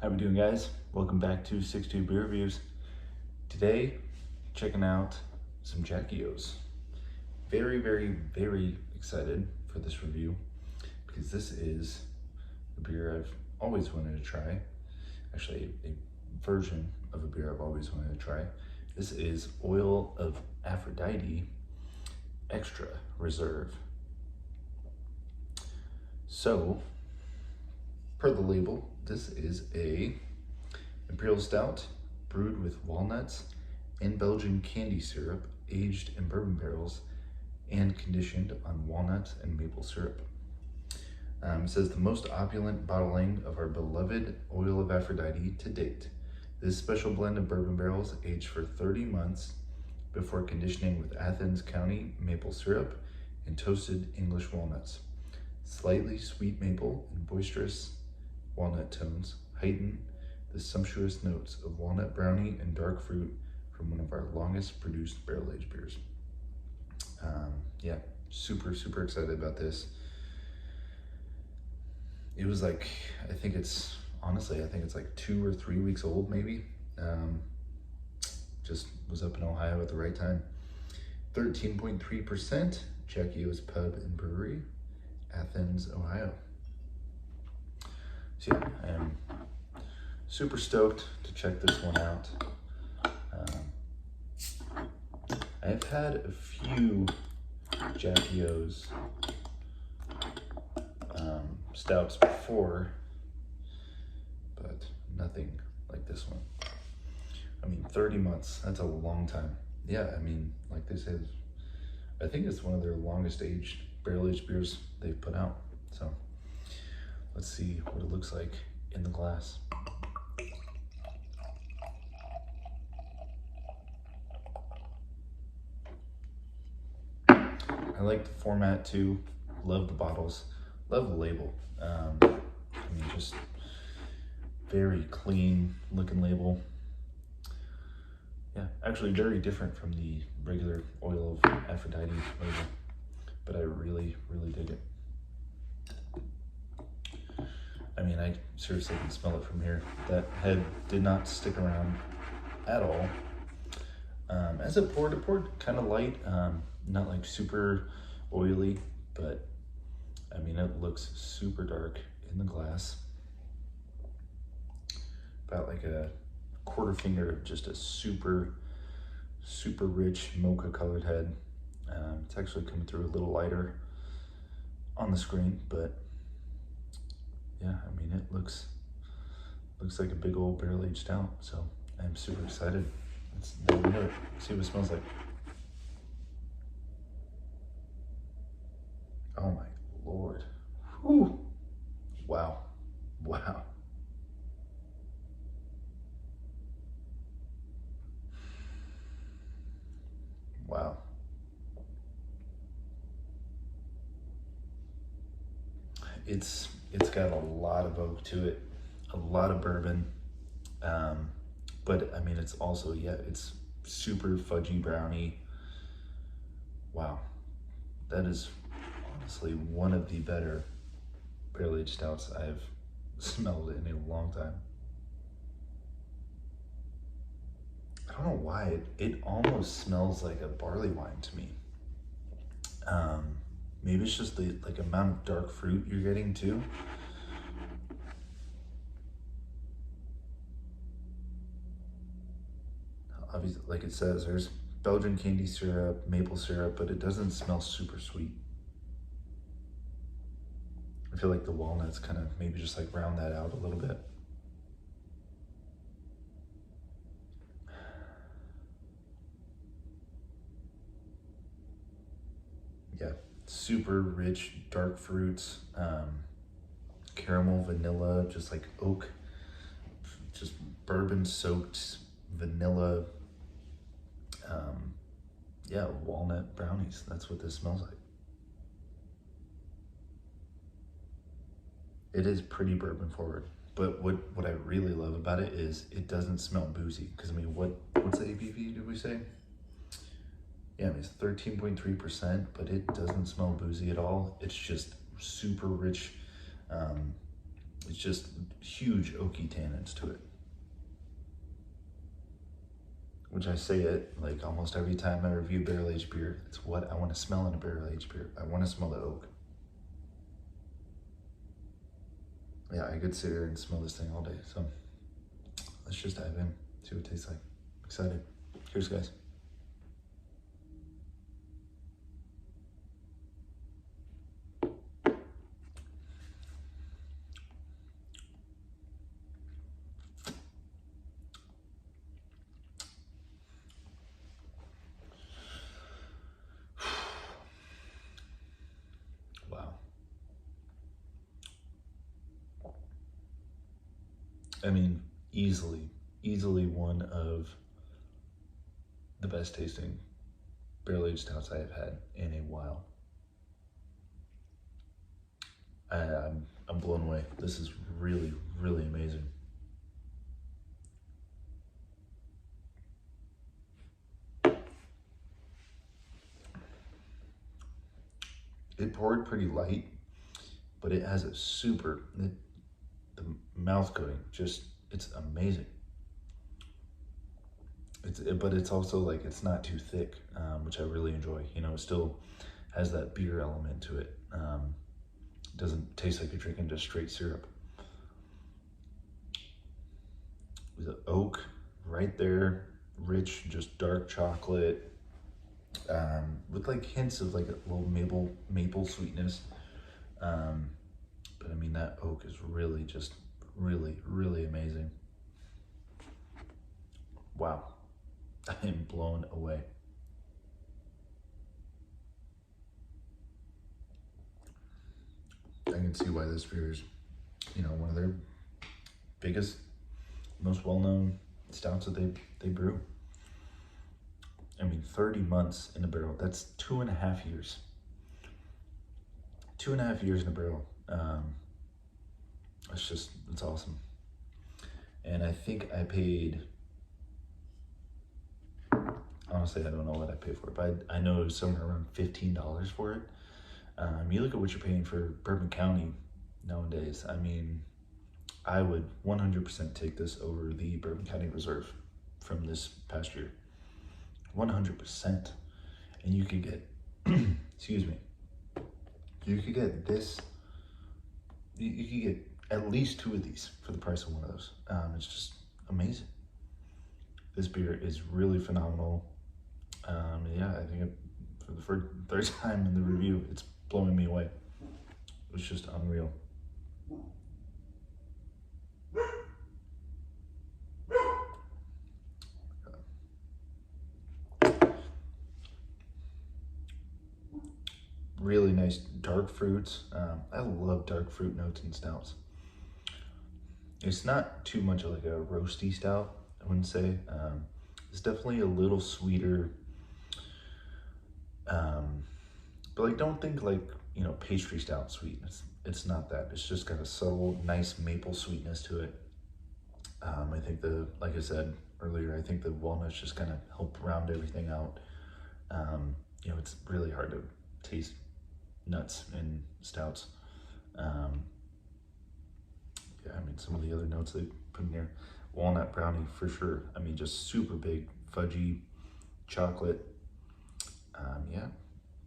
How we doing, guys? Welcome back to 62 Beer Reviews. Today, checking out some Jackie O's. Very excited for this review because this is a beer I've always wanted to try. Actually, a version of a beer I've always wanted to try. This is Oil of Aphrodite Extra Reserve. So, per the label, this is a Imperial Stout brewed with walnuts and Belgian candy syrup, aged in bourbon barrels and conditioned on walnuts and maple syrup. It says the most opulent bottling of our beloved Oil of Aphrodite to date. This special blend of bourbon barrels aged for 30 months before conditioning with Athens County maple syrup and toasted English walnuts. Slightly sweet maple and boisterous walnut tones heighten the sumptuous notes of walnut brownie and dark fruit from one of our longest produced barrel-aged beers. Yeah, super excited about this. It was like, I think it's like 2 or 3 weeks old maybe. Just was up in Ohio at the right time. 13.3%, Jackie O's Pub and Brewery, Athens, Ohio. So yeah, I am super stoked to check this one out. I've had a few Jackie O's stouts before, but nothing like this one. I mean, 30 months, that's a long time. Yeah, I mean, like they said, I think it's one of their longest aged, barrel-aged beers they've put out. So let's see what it looks like in the glass. I like the format too, love the bottles, love the label. I mean, just very clean looking label. Yeah, actually very different from the regular Oil of Aphrodite label, but I really dig it. I mean, I seriously can smell it from here. That head did not stick around at all. As it poured kind of light, not like super oily, but I mean, it looks super dark in the glass. About like a quarter finger of just a super rich mocha colored head. It's actually coming through a little lighter on the screen, but yeah, I mean, it looks like a big old barrel aged stout. So I'm super excited. Let's dive into it, see what it smells like. Oh my Lord. Whew. Wow. Wow. It's got a lot of oak to it, a lot of bourbon, but I mean, it's also, yeah, it's super fudgy brownie. Wow, that is honestly one of the better barrel-aged stouts I've smelled in a long time. I don't know why, it almost smells like a barley wine to me. Maybe it's just the like amount of dark fruit you're getting too. Obviously, like it says, there's Belgian candy syrup, maple syrup, but it doesn't smell super sweet. I feel like the walnuts kind of maybe just like round that out a little bit. Yeah, super rich, dark fruits, caramel, vanilla, just like oak, just bourbon soaked vanilla. Yeah, walnut brownies. That's what this smells like. It is pretty bourbon forward, but what I really love about it is it doesn't smell boozy. Because I mean, what's the ABV did we say? Yeah, I mean, it's 13.3%, but it doesn't smell boozy at all. It's just super rich It's just huge oaky tannins to it. Which I say it like almost every time I review barrel-aged beer. It's what I want to smell in a barrel-aged beer. I want to smell the oak. Yeah, I could sit here and smell this thing all day. So let's just dive in, see what it tastes like. Excited. Cheers, guys. Wow. I mean, easily one of the best tasting barrel-aged stouts I have had in a while. I'm blown away. This is really, really amazing. It poured pretty light, but it has a the mouth coating, it's amazing. But it's also like, it's not too thick, which I really enjoy. You know, it still has that beer element to it. It doesn't taste like you're drinking just straight syrup. The oak right there, rich, just dark chocolate, with like hints of like a little maple sweetness. But I mean, that oak is really just really amazing. Wow. I am blown away. I can see why this beer is, you know, one of their biggest, most well-known stouts that they brew. I mean, 30 months in a barrel, that's 2.5 years. 2.5 years in a barrel. It's awesome. And I think I paid, honestly, I don't know what I paid for it, but I know it was somewhere around $15 for it. You look at what you're paying for Bourbon County nowadays. I mean, I would 100% take this over the Bourbon County Reserve from this past year. 100%. And you could get, excuse me, you could get this, you could get at least 2 of these for the price of one of those. It's just amazing. This beer is really phenomenal. Yeah, I think for the third time in the review, it's blowing me away. It's just unreal. Really nice dark fruits. I love dark fruit notes in stouts. It's not too much like a roasty stout, I wouldn't say. It's definitely a little sweeter. But like, don't think like, you know, pastry stout sweet. It's not that. It's just got a subtle, nice maple sweetness to it. I think like I said earlier, I think the walnuts just kind of help round everything out. You know, it's really hard to taste nuts in stouts. Yeah, I mean, some of the other notes they put in there, walnut brownie for sure. I mean, just super big, fudgy, chocolate. Yeah,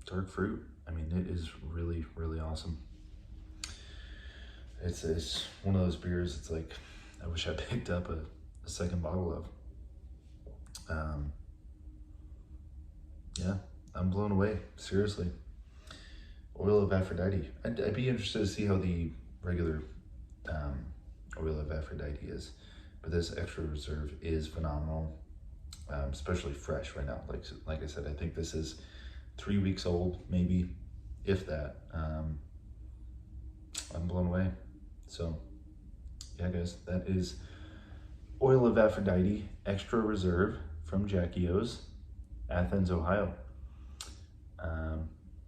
dark fruit. I mean, it is really awesome. It's one of those beers. It's like, I wish I picked up a second bottle of. Yeah, I'm blown away, seriously. Oil of Aphrodite. I'd be interested to see how the regular Oil of Aphrodite is, but this extra reserve is phenomenal, especially fresh right now. Like I said, I think this is 3 weeks old, maybe, if that. I'm blown away. So yeah, guys, that is Oil of Aphrodite Extra Reserve from Jackie O's, Athens, Ohio.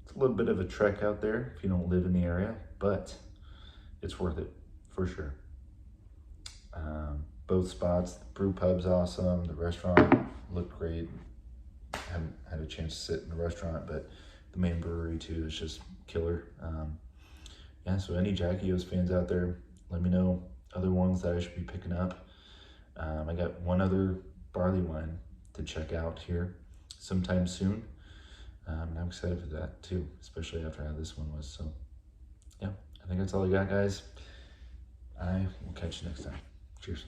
It's a little bit of a trek out there if you don't live in the area, but it's worth it for sure. Both spots, the brew pub's awesome, the restaurant looked great. Haven't had a chance to sit in the restaurant, but the main brewery too is just killer. Yeah, so any Jackie O's fans out there, let me know other ones that I should be picking up. I got one other barley wine to check out here sometime soon. And I'm excited for that too, especially after how this one was. So yeah, I think that's all I got, guys. I will catch you next time. Cheers.